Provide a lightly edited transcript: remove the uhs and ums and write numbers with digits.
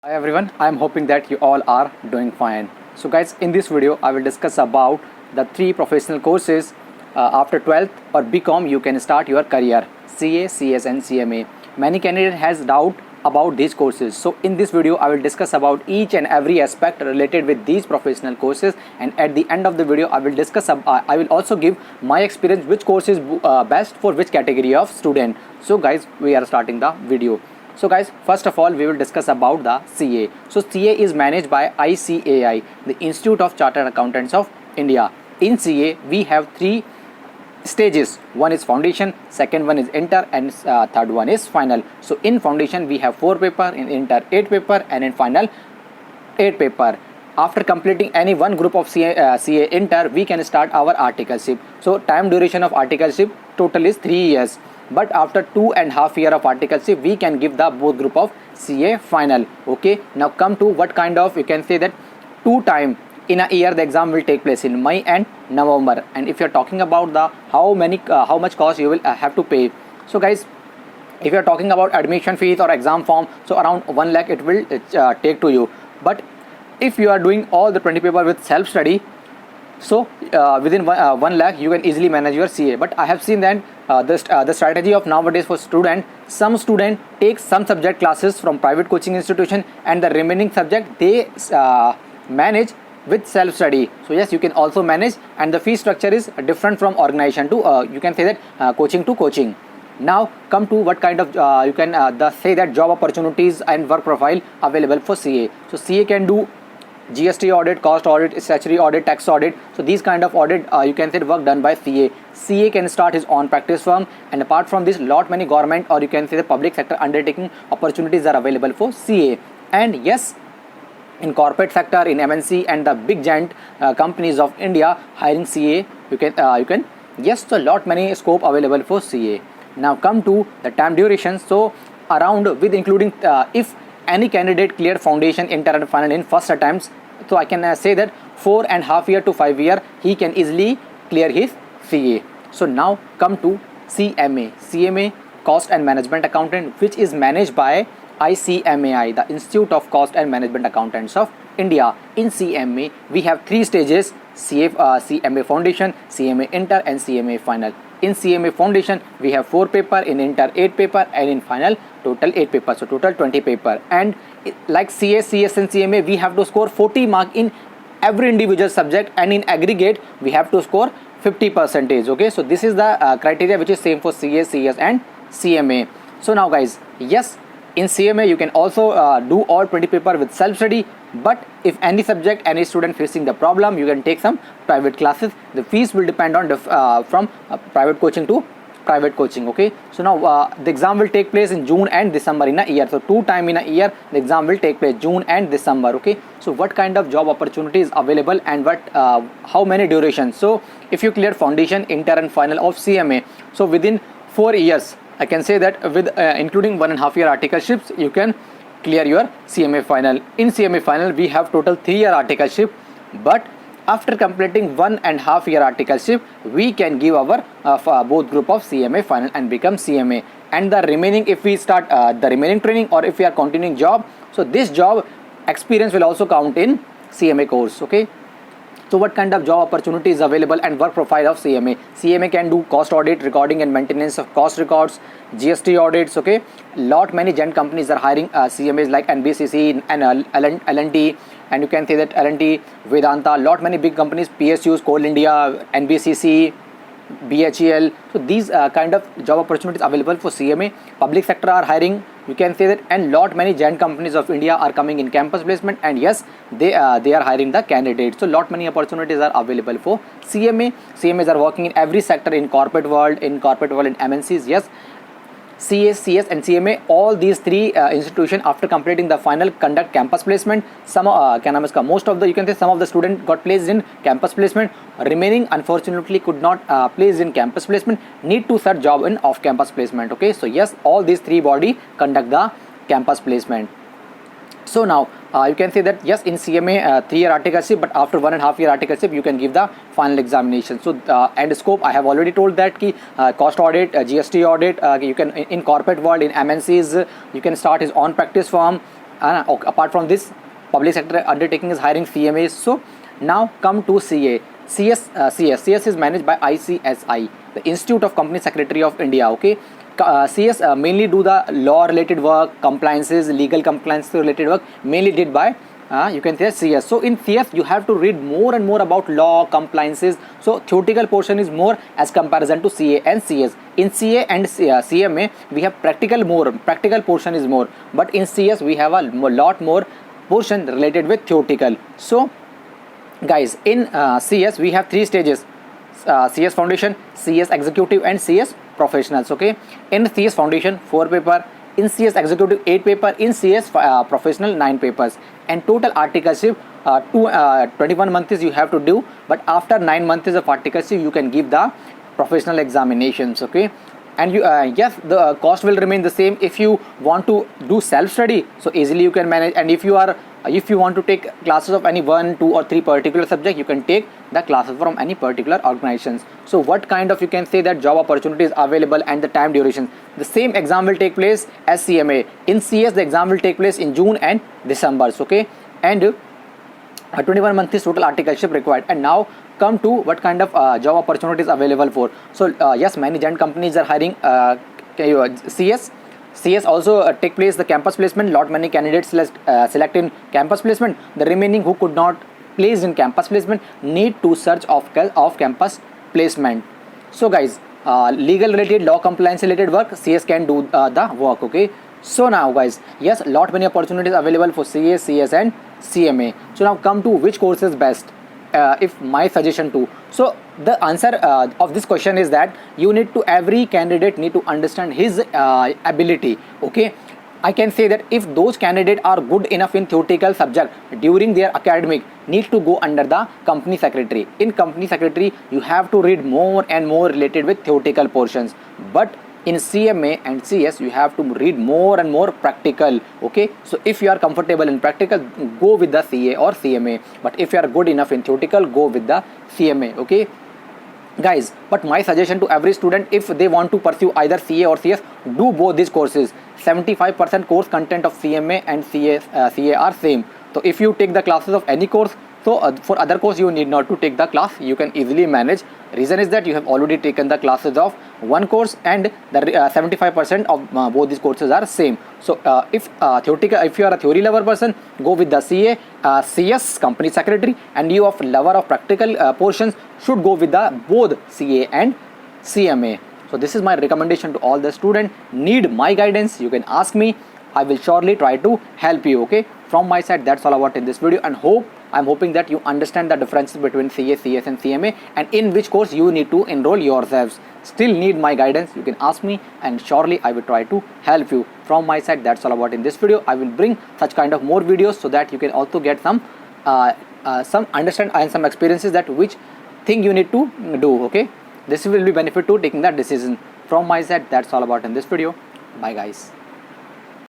Hi everyone, I am hoping that you all are doing fine. So guys, in this video I will discuss about the three professional courses after 12th or BCom you can start your career: CA, CS and CMA. Many candidates has doubt about these courses. So in this video I will discuss about each and every aspect related with these professional courses, and at the end of the video I will discuss I will also give my experience which course is best for which category of student. So guys, we are starting the video. So guys, first of all we will discuss about the CA. So CA is managed by ICAI, the Institute of Chartered Accountants of India. In CA we have three stages. One is foundation, second one is inter, and third one is final. So in foundation we have 4 paper, in inter 8 paper, and in final 8 paper. After completing any one group of CA inter, we can start our articleship. So time duration of articleship total is 3 years, but after 2.5 years of articleship we can give the both group of CA final. Okay, now come to what kind of, you can say that 2 time in a year the exam will take place in May and November. And if you are talking about the how much cost you will have to pay. So guys, if you are talking about admission fees or exam form, so around 1 lakh it will take to you. But if you are doing all the 20 paper with self study, so within 1 lakh you can easily manage your CA. But I have seen that the strategy of nowadays for student, some student take some subject classes from private coaching institution and the remaining subject they manage with self study. So yes, you can also manage, and the fee structure is different from organization to you can say that coaching to coaching. Now come to what kind of you can say that job opportunities and work profile available for CA. So CA can do GST audit, cost audit, statutory audit, tax audit. So these kind of audit you can say work done by CA. CA can start his own practice firm, and apart from this lot many government or you can say the public sector undertaking opportunities are available for CA. And yes, in corporate sector, in MNC and the big giant companies of India hiring CA, you can yes, so lot many scope available for CA. Now come to the time duration. So around with including if any candidate cleared foundation, inter and final in first attempts, so I can say that 4.5 year to 5 year he can easily clear his CA. So now come to CMA. CMA, cost and management accountant, which is managed by ICMAI, the Institute of Cost and Management Accountants of India. In CMA we have 3 stages: CMA foundation, CMA inter and CMA final. In CMA foundation we have 4 paper, in inter 8 paper, and in final total 8 paper, so total 20 paper. And like CA, CS and CMA we have to score 40 mark in every individual subject, and in aggregate we have to score 50%. Okay, so this is the criteria which is same for CA, CS and CMA. So now guys, yes, in CMA you can also do all 20 paper with self study, but if any subject, any student facing the problem, you can take some private classes. The fees will depend on from private coaching to private coaching. Okay, so now the exam will take place in June and December in a year. So 2 time in a year the exam will take place, June and December. Okay, so what kind of job opportunities available and what how many durations? So if you clear foundation, inter and final of CMA, so within 4 years I can say that with including 1.5 year articleships you can clear your CMA final. In CMA final we have total 3 year articleship, but after completing 1.5 year articleship we can give our both group of CMA final and become CMA. And the remaining, if we start the remaining training or if we are continuing job, so this job experience will also count in CMA course. Okay, so what kind of job opportunity is available and work profile of CMA? CMA can do cost audit, recording and maintenance of cost records, GST audits. Okay, lot many giant companies are hiring CMAs like NBCC and L&T, and you can say that L&T, Vedanta, lot many big companies, PSUs, Coal India, NBCC, BHEL. So these kind of job opportunities available for CMA. Public sector are hiring, you can say that, and lot many giant companies of India are coming in campus placement, and yes, they are hiring the candidates. So lot many opportunities are available for CMA. CMAs are working in every sector, in corporate world, in MNCs. Yes, CA, CS and CMA, all these 3 institutions after completing the final conduct campus placement. Some most of the, you can say, some of the students got placed in campus placement, remaining unfortunately could not place in campus placement, need to search job in off campus placement. Okay, so yes, all these 3 body conduct the campus placement. So now you can say that yes, in CMA 3 year articleship, but after 1.5 year articleship you can give the final examination. So and scope I have already told that ki cost audit, GST audit, you can in corporate world, in MNCs you can start his own practice firm, Okay, apart from this, public sector undertaking is hiring CMAs. So now come to CA. CS is managed by ICSI, the Institute of Company Secretary of India. Okay, CS mainly do the law related work, compliances, legal compliance related work, mainly did by you can say CS. So in CS you have to read more and more about law, compliances. So theoretical portion is more as comparison to CA and CS. In CA and CMA we have practical portion is more, but in CS we have a lot more portion related with theoretical. So guys, in CS we have 3 stages: CS Foundation, CS Executive, and CS Professionals. Okay, in CS Foundation 4 paper, in CS Executive 8 paper, in CS Professional 9 papers, and total articleship 21 months you have to do, but after 9 months of articleship you can give the professional examinations. Okay, and you yes, the cost will remain the same. If you want to do self study, so easily you can manage, and if you want to take classes of any 1, 2 or 3 particular subject, you can take the classes from any particular organizations. So what kind of, you can say that, job opportunities available and the time duration? The same exam will take place as CMA. In CS the exam will take place in June and December. Okay, and 21 months is total articleship required. And now come to what kind of job opportunities available for. So yes, many giant companies are hiring CS also take place the campus placement. Lot many candidates select in campus placement. The remaining who could not place in campus placement need to search off campus placement. So guys, legal related, law compliance related work, CS can do the work. Okay, so now guys, yes, lot many opportunities available for CA, CS and CMA. So now come to which course is best. If my suggestion to, so the answer of this question is that every candidate need to understand his ability. Okay, I can say that if those candidates are good enough in theoretical subject during their academic, need to go under the company secretary. In company secretary you have to read more and more related with theoretical portions, but in CMA and CS you have to read more and more practical. Okay, so if you are comfortable in practical, go with the CA or CMA, but if you are good enough in theoretical, go with the CMA. Okay guys, but my suggestion to every student, if they want to pursue either CA or CS, do both these courses. 75% course content of CMA and CA are same. So if you take the classes of any course, so for other course you need not to take the class, you can easily manage. Reason is that you have already taken the classes of one course, and the 75% of both these courses are same. So if you are a theory lover person, go with the CA, CS company secretary, and you of lover of practical portions should go with the both CA and CMA. So this is my recommendation to all the students. Need my guidance, you can ask me, I will surely try to help you. Okay, from my side that's all about in this video, and I'm hoping that you understand the differences between CA, CS and CMA, and in which course you need to enroll yourselves. Still need my guidance, you can ask me, and surely I will try to help you. From my side that's all about in this video. I will bring such kind of more videos so that you can also get some understand and some experiences that which thing you need to do. Okay, this will be benefit to taking that decision. From my side that's all about in this video. Bye guys.